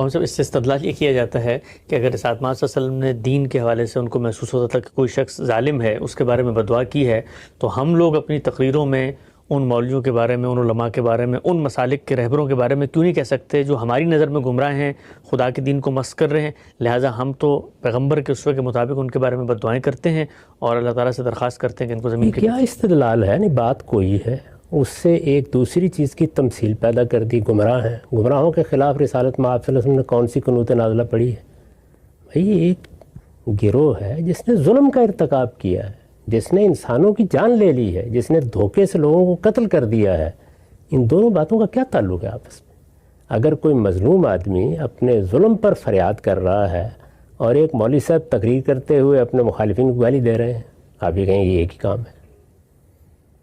ہم سب اس سے استدلال یہ کیا جاتا ہے کہ اگر اسحاق صلی اللہ علیہ وسلم نے دین کے حوالے سے ان کو محسوس ہوتا تھا کہ کوئی شخص ظالم ہے، اس کے بارے میں بدعا کی ہے، تو ہم لوگ اپنی تقریروں میں ان مولویوں کے بارے میں، ان علماء کے بارے میں، ان مسالک کے رہبروں کے بارے میں کیوں نہیں کہہ سکتے جو ہماری نظر میں گمراہ ہیں، خدا کے دین کو مسخ کر رہے ہیں؟ لہٰذا ہم تو پیغمبر کے اسوے کے مطابق ان کے بارے میں بددعائیں کرتے ہیں اور اللہ تعالیٰ سے درخواست کرتے ہیں کہ ان کو زمین کیا استدلال ہے؟ نہیں، بات کوئی ہے، اس سے ایک دوسری چیز کی تمثیل پیدا کر دی، گمراہ ہیں، گمراہوں کے خلاف رسالت میں آپ صلی اللہ علیہ وسلم نے کون سی قنوت نازلہ پڑھی ہے؟ بھئی ایک گروہ ہے جس نے ظلم کا ارتکاب کیا ہے، جس نے انسانوں کی جان لے لی ہے، جس نے دھوکے سے لوگوں کو قتل کر دیا ہے۔ ان دونوں باتوں کا کیا تعلق ہے آپس میں؟ اگر کوئی مظلوم آدمی اپنے ظلم پر فریاد کر رہا ہے اور ایک مولوی صاحب تقریر کرتے ہوئے اپنے مخالفین کو گالی دے رہے ہیں، آپ یہ کہیں یہ ایک ہی کام ہے،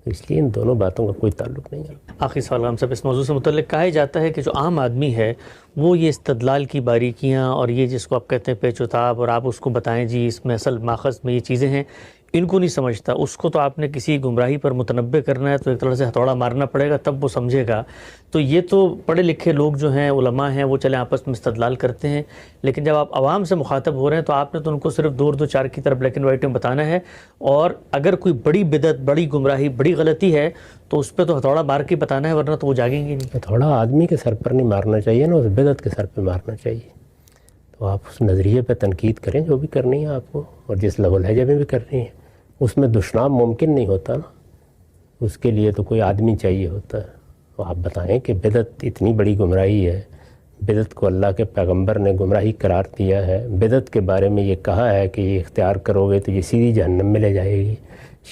اس لیے ان دونوں باتوں کا کوئی تعلق نہیں ہے۔ آخری سوال ہم سب اس موضوع سے متعلق کہا جاتا ہے کہ جو عام آدمی ہے وہ یہ استدلال کی باریکیاں اور یہ جس کو آپ کہتے ہیں پیچ و تاب، اور آپ اس کو بتائیں جی اس میں اصل ماخذ میں یہ چیزیں ہیں، ان کو نہیں سمجھتا۔ اس کو تو آپ نے کسی گمراہی پر متنبع کرنا ہے تو ایک طرح سے ہتھوڑا مارنا پڑے گا تب وہ سمجھے گا۔ تو یہ تو پڑھے لکھے لوگ جو ہیں، علماء ہیں، وہ چلیں آپس میں استدلال کرتے ہیں، لیکن جب آپ عوام سے مخاطب ہو رہے ہیں تو آپ نے تو ان کو صرف 2 اور 2 4 کی طرف بلیک اینڈ وائٹ میں بتانا ہے، اور اگر کوئی بڑی بدعت، بڑی گمراہی، بڑی غلطی ہے تو اس پہ تو ہتھوڑا مار کے بتانا ہے، ورنہ تو وہ جاگیں گے نہیں۔ ہتھوڑا آدمی کے سر پر نہیں مارنا چاہیے نا، اس بدعت کے سر پہ مارنا چاہیے۔ تو آپ اس نظریے پہ تنقید کریں جو بھی کرنی ہے آپ کو، اور جس لفظ لہجے میں بھی کرنی ہے، اس میں دشنام ممکن نہیں ہوتا نا، اس کے لیے تو کوئی آدمی چاہیے ہوتا ہے۔ تو آپ بتائیں کہ بدعت اتنی بڑی گمراہی ہے، بدعت کو اللہ کے پیغمبر نے گمراہی قرار دیا ہے، بدعت کے بارے میں یہ کہا ہے کہ یہ اختیار کرو گے تو یہ سیدھی جہنم میں لے جائے گی،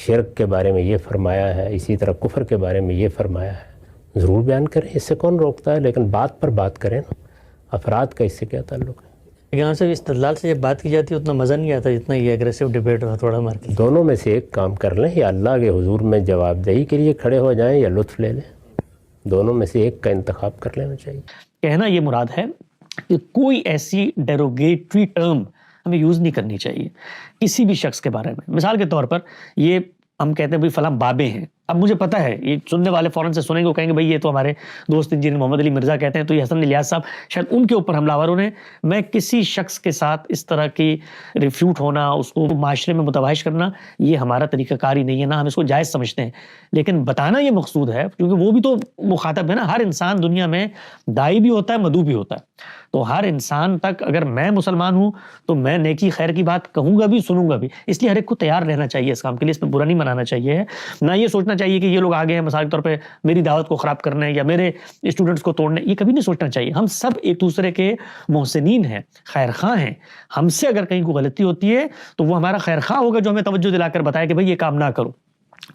شرک کے بارے میں یہ فرمایا ہے، اسی طرح کفر کے بارے میں یہ فرمایا ہے، ضرور بیان کریں، اس سے کون روکتا ہے، لیکن بات پر بات کریں نا، افراد کا اس سے کیا تعلق ہے؟ یہاں سے استدلال سے جب بات کی جاتی ہے اتنا مزہ نہیں آتا جتنا یہ اگریسو ڈیبیٹ ہو تھوڑا مار کے۔ دونوں میں سے ایک کام کر لیں، یا اللہ کے حضور میں جواب دہی کے لیے کھڑے ہو جائیں یا لطف لے لیں، دونوں میں سے ایک کا انتخاب کر لینا چاہیے۔ کہنا یہ مراد ہے کہ کوئی ایسی ڈیروگیٹری ٹرم ہمیں یوز نہیں کرنی چاہیے کسی بھی شخص کے بارے میں۔ مثال کے طور پر یہ ہم کہتے ہیں بھائی فلاں بابے ہیں، اب مجھے پتہ ہے یہ سننے والے فوراً سے سنیں گے، وہ کہیں گے بھائی یہ تو ہمارے دوست انجینئر محمد علی مرزا کہتے ہیں، تو یہ حسن الیاس صاحب شاید ان کے اوپر حملہ آور ہونے۔ میں کسی شخص کے ساتھ اس طرح کی ریفیوٹ ہونا، اس کو معاشرے میں متباہش کرنا، یہ ہمارا طریقہ کار ہی نہیں ہے، نہ ہم اس کو جائز سمجھتے ہیں، لیکن بتانا یہ مقصود ہے کیونکہ وہ بھی تو مخاطب ہے نا۔ ہر انسان دنیا میں داعی بھی ہوتا ہے، مدعو بھی ہوتا ہے، تو ہر انسان تک اگر میں مسلمان ہوں تو میں نیکی خیر کی بات کہوں گا بھی، سنوں گا بھی، اس لیے ہر ایک کو تیار رہنا چاہیے اس کام کے لیے، اس میں برا نہیں منانا چاہیے، نہ یہ سوچنا چاہیے کہ یہ لوگ آگے ہیں مثال کے طور پہ میری دعوت کو خراب کرنے یا میرے اسٹوڈنٹس کو توڑنے، یہ کبھی نہیں سوچنا چاہیے۔ ہم سب ایک دوسرے کے محسنین ہیں، خیر خواہ ہیں، ہم سے اگر کہیں کوئی غلطی ہوتی ہے تو وہ ہمارا خیر خواہ ہوگا جو ہمیں توجہ دلا کر بتائے کہ بھائی یہ کام نہ کرو۔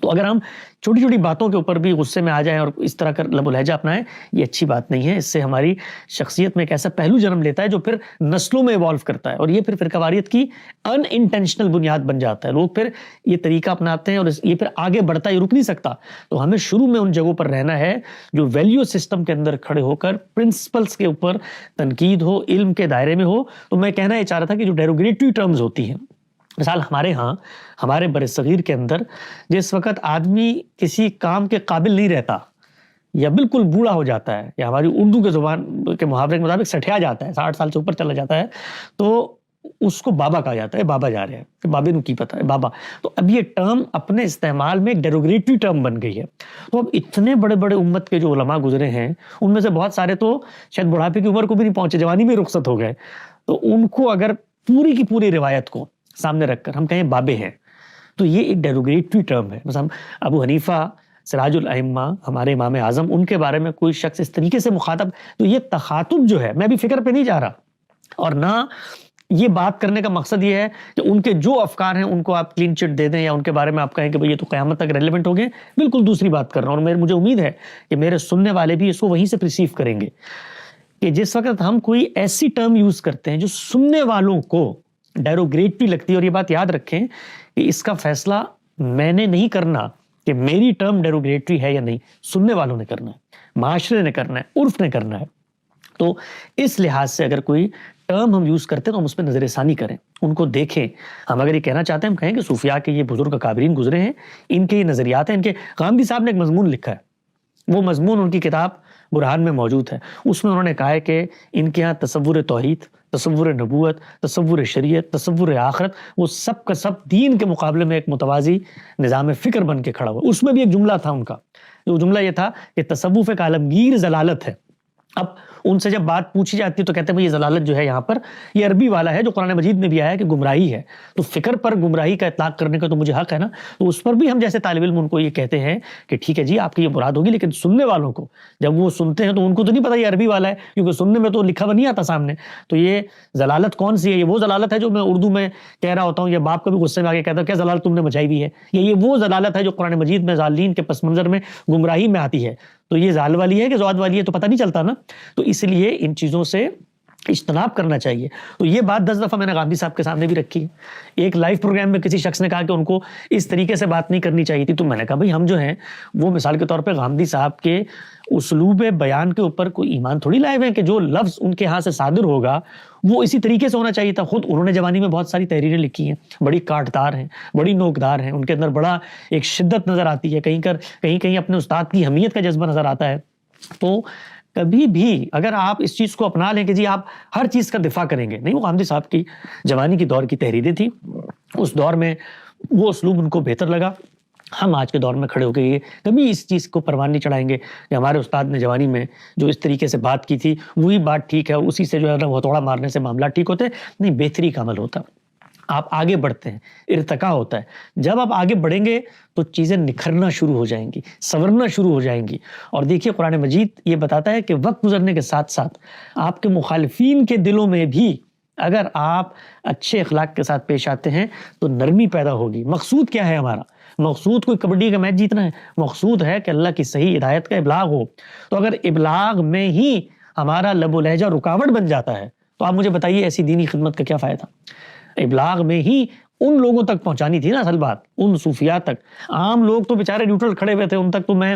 تو اگر ہم چھوٹی چھوٹی باتوں کے اوپر بھی غصے میں آ جائیں اور اس طرح کا لب و لہجہ اپنائیں، یہ اچھی بات نہیں ہے، اس سے ہماری شخصیت میں ایک ایسا پہلو جنم لیتا ہے جو پھر نسلوں میں ایوالو کرتا ہے، اور یہ پھر فرقہ واریت کی ان انٹینشنل بنیاد بن جاتا ہے، لوگ پھر یہ طریقہ اپناتے ہیں اور یہ پھر آگے بڑھتا ہے، یہ رک نہیں سکتا۔ تو ہمیں شروع میں ان جگہوں پر رہنا ہے جو ویلیو سسٹم کے اندر کھڑے ہو کر پرنسپلز کے اوپر تنقید ہو، علم کے دائرے میں ہو۔ تو میں کہنا یہ چاہ رہا تھا کہ جو ڈیروگیٹری ٹرمز ہوتی ہیں، مثال ہمارے ہاں ہمارے بر صغیر کے اندر جس وقت آدمی کسی کام کے قابل نہیں رہتا یا بالکل بوڑھا ہو جاتا ہے، یا ہماری اردو کے زبان کے محاورے کے مطابق سٹھیا جاتا ہے، 60 سال سے اوپر چلا جاتا ہے، تو اس کو بابا کہا جاتا ہے، بابا جا رہے ہیں، کہ بابے نو کی پتہ ہے بابا۔ تو اب یہ ٹرم اپنے استعمال میں ایک ڈیروگیٹری ٹرم بن گئی ہے۔ تو اب اتنے بڑے بڑے امت کے جو علماء گزرے ہیں ان میں سے بہت سارے تو شاید بڑھاپے کی عمر کو بھی نہیں پہنچے، جوانی میں رخصت ہو گئے، تو ان کو اگر پوری کی پوری روایت کو سامنے رکھ کر ہم کہیں بابے ہیں تو یہ ایک ڈیروگیٹری ٹرم ہے۔ مثلا ابو حنیفہ سراج الائمہ ہمارے امام اعظم، ان کے بارے میں کوئی شخص اس طریقے سے مخاطب، تو یہ تخاطب جو ہے، میں بھی فکر پہ نہیں جا رہا، اور نہ یہ بات کرنے کا مقصد یہ ہے کہ ان کے جو افکار ہیں ان کو آپ کلین چٹ دے دیں یا ان کے بارے میں آپ کہیں کہ بھئی یہ تو قیامت تک ریلیونٹ ہو گئے۔ بالکل دوسری بات کر رہا ہوں، اور مجھے امید ہے کہ میرے سننے والے بھی اس کو وہیں سے پرسیو کریں گے کہ جس وقت ہم کوئی ایسی ٹرم یوز کرتے ہیں جو سننے والوں کو ڈیروگیٹری لگتی ہے، اور یہ بات یاد رکھیں کہ اس کا فیصلہ میں نے نہیں کرنا کہ میری ٹرم ڈیروگیٹری ہے یا نہیں، سننے والوں نے کرنا ہے، معاشرے نے کرنا ہے، عرف نے کرنا ہے۔ تو اس لحاظ سے اگر کوئی ٹرم ہم یوز کرتے ہیں تو ہم اس پہ نظر ثانی کریں، ان کو دیکھیں۔ ہم اگر یہ کہنا چاہتے ہیں، ہم کہیں کہ صوفیاء کے یہ بزرگ اکابرین گزرے ہیں، ان کے یہ نظریات ہیں، ان کے غامدی صاحب نے ایک مضمون لکھا ہے، وہ مضمون ان کی کتاب برہان میں موجود ہے، اس میں انہوں نے کہا ہے کہ ان کے ہاں تصور توحید، تصور نبوت، تصور شریعت، تصور آخرت، وہ سب کا سب دین کے مقابلے میں ایک متوازی نظام فکر بن کے کھڑا ہوا۔ اس میں بھی ایک جملہ تھا ان کا، جو جملہ یہ تھا کہ تصوف ایک عالمگیر ضلالت ہے۔ اب ان سے جب بات پوچھی جاتی ہے تو کہتے ہیں یہ ضلالت جو ہے یہاں پر یہ عربی والا ہے جو قرآن مجید میں بھی آیا ہے کہ گمراہی ہے، تو فکر پر گمراہی کا اطلاق کرنے کا تو مجھے حق ہے نا، تو اس پر بھی ہم جیسے طالب علم ان کو یہ کہتے ہیں کہ ٹھیک ہے جی آپ کی یہ مراد ہوگی، لیکن سننے والوں کو جب وہ سنتے ہیں تو ان کو تو نہیں پتا یہ عربی والا ہے، کیونکہ سننے میں تو لکھا ہوا نہیں آتا سامنے۔ تو یہ ضلالت کون سی ہے؟ یہ وہ ضلالت ہے جو میں اردو میں کہہ رہا ہوتا ہوں، یا باپ کبھی غصے میں آ کے کہتا ہے کیا ضلالت تم نے مچائی ہوئی ہے، یا یہ وہ ضلالت ہے جو قرآن مجید میں ضالین کے پس منظر میں گمراہی میں آتی ہے؟ تو یہ زال والی ہے کہ زواد والی ہے تو پتہ نہیں چلتا نا۔ تو اس لیے ان چیزوں سے اجتناب کرنا چاہیے۔ تو یہ بات 10 دفعہ میں نے گاندھی صاحب کے سامنے بھی رکھی ہے۔ ایک لائیو پروگرام میں کسی شخص نے کہا کہ ان کو اس طریقے سے بات نہیں کرنی چاہیے تھی، تو میں نے کہا بھائی ہم جو ہیں وہ مثال کے طور پہ گاندھی صاحب کے اسلوب بیان کے اوپر کوئی ایمان تھوڑی لائے ہوئے ہیں کہ جو لفظ ان کے ہاں سے صادر ہوگا وہ اسی طریقے سے ہونا چاہیے تھا۔ خود انہوں نے جوانی میں بہت ساری تحریریں لکھی ہیں، بڑی کاٹدار ہیں، بڑی نوکدار ہیں، ان کے اندر بڑا ایک شدت نظر آتی ہے، کہیں اپنے استاد کی اہمیت کا جذبہ نظر آتا ہے۔ تو کبھی بھی اگر آپ اس چیز کو اپنا لیں کہ جی آپ ہر چیز کا دفاع کریں گے، نہیں، وہ گاندھی صاحب کی جوانی کی دور کی تحریریں تھیں، اس دور میں وہ اسلوب ان کو بہتر لگا۔ ہم آج کے دور میں کھڑے ہو کے یہ کبھی اس چیز کو پروان نہیں چڑھائیں گے کہ ہمارے استاد نے جوانی میں جو اس طریقے سے بات کی تھی وہی بات ٹھیک ہے، اسی سے جو ہے نا ہتھوڑا مارنے سے معاملہ ٹھیک ہوتے نہیں، بہتری کا عمل ہوتا، آپ آگے بڑھتے ہیں، ارتقا ہوتا ہے۔ جب آپ آگے بڑھیں گے تو چیزیں نکھرنا شروع ہو جائیں گی، سنورنا شروع ہو جائیں گی۔ اور دیکھیے قرآن مجید یہ بتاتا ہے کہ وقت گزرنے کے ساتھ ساتھ آپ کے مخالفین کے دلوں میں بھی اگر آپ اچھے اخلاق کے ساتھ پیش آتے ہیں تو نرمی پیدا ہوگی۔ مقصود کیا ہے ہمارا؟ مقصود کوئی کبڈی کا میچ جیتنا ہے؟ مقصود ہے کہ اللہ کی صحیح ہدایت کا ابلاغ ہو۔ تو اگر ابلاغ میں ہی ہمارا لب و لہجہ رکاوٹ بن جاتا ہے تو آپ مجھے بتائیے ایسی دینی خدمت کا کیا فائدہ؟ ابلاغ میں ہی ان لوگوں تک پہنچانی تھی نا اصل بات، ان صوفیات تک۔ عام لوگ تو بیچارے نیوٹرل کھڑے ہوئے تھے، ان تک تو میں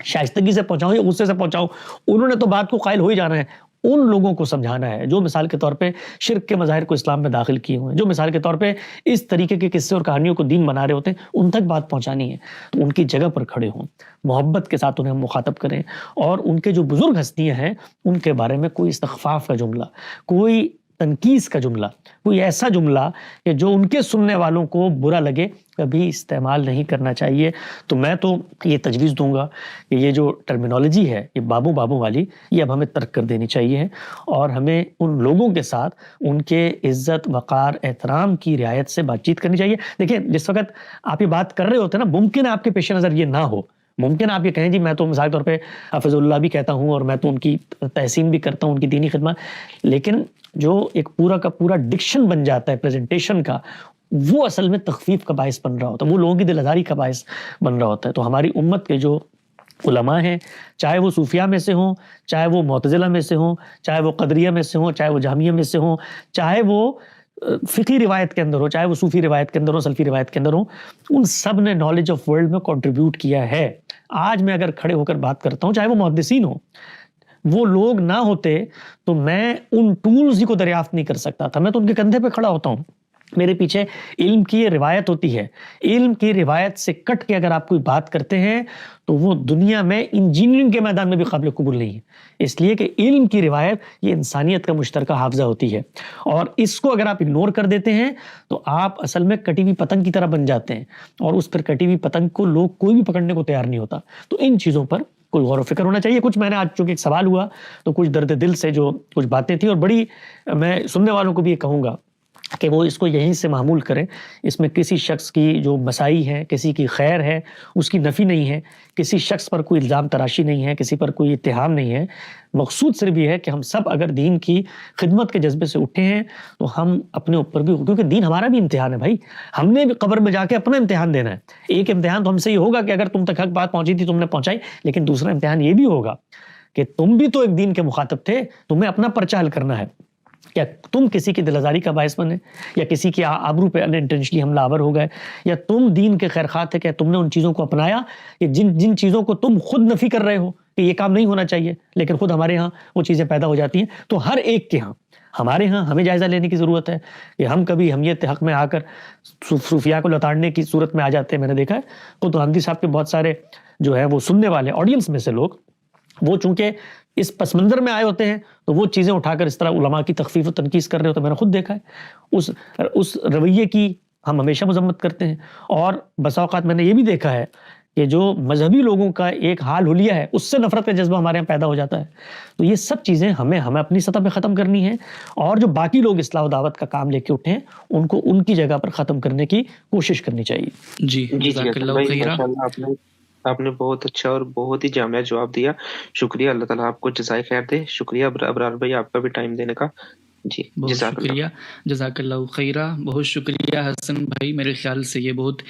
شائستگی سے پہنچاؤں یا غصے سے پہنچاؤں، انہوں نے تو بات کو قائل ہو ہی جانا ہے۔ ان لوگوں کو سمجھانا ہے جو مثال کے طور پہ شرک کے مظاہر کو اسلام میں داخل کیے ہوئے ہیں، جو مثال کے طور پہ اس طریقے کے قصے اور کہانیوں کو دین بنا رہے ہوتے ہیں، ان تک بات پہنچانی ہے۔ تو ان کی جگہ پر کھڑے ہوں، محبت کے ساتھ انہیں ہم مخاطب کریں، اور ان کے جو بزرگ ہستیاں ہیں ان کے بارے میں کوئی استخفاف کا جملہ، کوئی تنقیص کا جملہ، کوئی ایسا جملہ کہ جو ان کے سننے والوں کو برا لگے، کبھی استعمال نہیں کرنا چاہیے۔ تو میں تو یہ تجویز دوں گا کہ یہ جو ٹرمینالوجی ہے یہ بابو والی، یہ اب ہمیں ترک کر دینی چاہیے، اور ہمیں ان لوگوں کے ساتھ ان کے عزت، وقار، احترام کی رعایت سے بات چیت کرنی چاہیے۔ دیکھیں جس وقت آپ یہ بات کر رہے ہوتے ہیں نا، ممکن ہے آپ کے پیش نظر یہ نہ ہو، ممکن آپ یہ کہیں جی میں تو مثال کے طور پہ حافظ اللہ بھی کہتا ہوں اور میں تو ان کی تحسین بھی کرتا ہوں، ان کی دینی خدمت، لیکن جو ایک پورا کا پورا ڈکشن بن جاتا ہے پریزنٹیشن کا، وہ اصل میں تخفیف کا باعث بن رہا ہوتا ہے، وہ لوگوں کی دل آزاری کا باعث بن رہا ہوتا ہے۔ تو ہماری امت کے جو علماء ہیں، چاہے وہ صوفیہ میں سے ہوں، چاہے وہ معتزلہ میں سے ہوں، چاہے وہ قدریہ میں سے ہوں، چاہے وہ جہمیہ میں سے ہوں، چاہے وہ فقہی روایت کے اندر ہو، چاہے وہ صوفی روایت کے اندر ہو، سلفی روایت کے اندر ہو، ان سب نے نالج آف ورلڈ میں کنٹریبیوٹ کیا ہے۔ آج میں اگر کھڑے ہو کر بات کرتا ہوں، چاہے وہ محدثین ہوں، وہ لوگ نہ ہوتے تو میں ان ٹولز ہی کو دریافت نہیں کر سکتا تھا، میں تو ان کے کندھے پہ کھڑا ہوتا ہوں، میرے پیچھے علم کی یہ روایت ہوتی ہے۔ علم کی روایت سے کٹ کے اگر آپ کوئی بات کرتے ہیں تو وہ دنیا میں انجینئرنگ کے میدان میں بھی قابل قبول نہیں ہے، اس لیے کہ علم کی روایت یہ انسانیت کا مشترکہ حافظہ ہوتی ہے، اور اس کو اگر آپ اگنور کر دیتے ہیں تو آپ اصل میں کٹی ہوئی پتنگ کی طرح بن جاتے ہیں، اور اس پر کٹی ہوئی پتنگ کو لوگ کوئی بھی پکڑنے کو تیار نہیں ہوتا۔ تو ان چیزوں پر کوئی غور و فکر ہونا چاہیے۔ کچھ میں نے آج چونکہ ایک سوال ہوا تو کچھ درد دل سے جو کچھ باتیں تھیں، اور بڑی میں سننے والوں کو بھی یہ کہوں گا کہ وہ اس کو یہیں سے معمول کریں۔ اس میں کسی شخص کی جو مسائی ہے، کسی کی خیر ہے، اس کی نفی نہیں ہے، کسی شخص پر کوئی الزام تراشی نہیں ہے، کسی پر کوئی اتہام نہیں ہے۔ مقصود صرف یہ ہے کہ ہم سب اگر دین کی خدمت کے جذبے سے اٹھے ہیں تو ہم اپنے اوپر بھی، کیونکہ دین ہمارا بھی امتحان ہے بھائی، ہم نے بھی قبر میں جا کے اپنا امتحان دینا ہے۔ ایک امتحان تو ہم سے یہ ہوگا کہ اگر تم تک حق بات پہنچی تھی تم نے پہنچائی، لیکن دوسرا امتحان یہ بھی ہوگا کہ تم بھی تو ایک دین کے مخاطب تھے، تمہیں اپنا پرچہ حل کرنا ہے۔ کیا تم کسی کی دل آزاری کا باعث بنے، یا کسی کی آبرو پہ انٹینشنلی حملہ آور ہو گئے، یا تم دین کے خیر خواہ تھے کہ تم نے ان چیزوں کو اپنایا کہ جن چیزوں کو تم خود نفی کر رہے ہو کہ یہ کام نہیں ہونا چاہیے، لیکن خود ہمارے ہاں وہ چیزیں پیدا ہو جاتی ہیں۔ تو ہر ایک کے ہاں، ہمارے ہاں ہمیں جائزہ لینے کی ضرورت ہے کہ ہم کبھی ہمیت حق میں آ کر صوفیاء کو لتاڑنے کی صورت میں آ جاتے ہیں۔ میں نے دیکھا ہے خود گاندھی صاحب کے بہت سارے جو ہے وہ سننے والے آڈینس میں سے لوگ وہ چونکہ اس پس منظر میں آئے ہوتے ہیں تو وہ چیزیں اٹھا کر اس طرح علماء کی تخفیف و تنقیص کر رہے ہوتے ہیں. میں نے خود دیکھا ہے اس رویے کی ہم ہمیشہ مذمت کرتے ہیں. اور بسا اوقات میں نے یہ بھی دیکھا ہے کہ جو مذہبی لوگوں کا ایک حال حلیہ ہے اس سے نفرت کا جذبہ ہمارے یہاں پیدا ہو جاتا ہے. تو یہ سب چیزیں ہمیں اپنی سطح پہ ختم کرنی ہیں, اور جو باقی لوگ اصلاح و دعوت کا کام لے کے اٹھے ہیں ان کو ان کی جگہ پر ختم کرنے کی کوشش کرنی چاہیے. جی جزاک اللہ خیرہ. آپ نے بہت اچھا اور بہت ہی جامع جواب دیا. شکریہ, اللہ تعالیٰ آپ کو جزائے خیر دے. شکریہ ابرار بھائی آپ کا بھی ٹائم دینے کا. جی بہت شکریہ, جزاک اللہ خیرہ. بہت شکریہ حسن بھائی. میرے خیال سے یہ بہت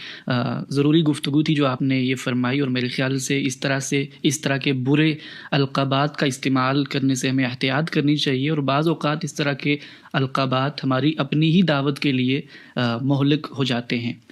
ضروری گفتگو تھی جو آپ نے یہ فرمائی, اور میرے خیال سے اس طرح کے برے القابات کا استعمال کرنے سے ہمیں احتیاط کرنی چاہیے. اور بعض اوقات اس طرح کے القابات ہماری اپنی ہی دعوت کے لیے مہلک ہو جاتے ہیں.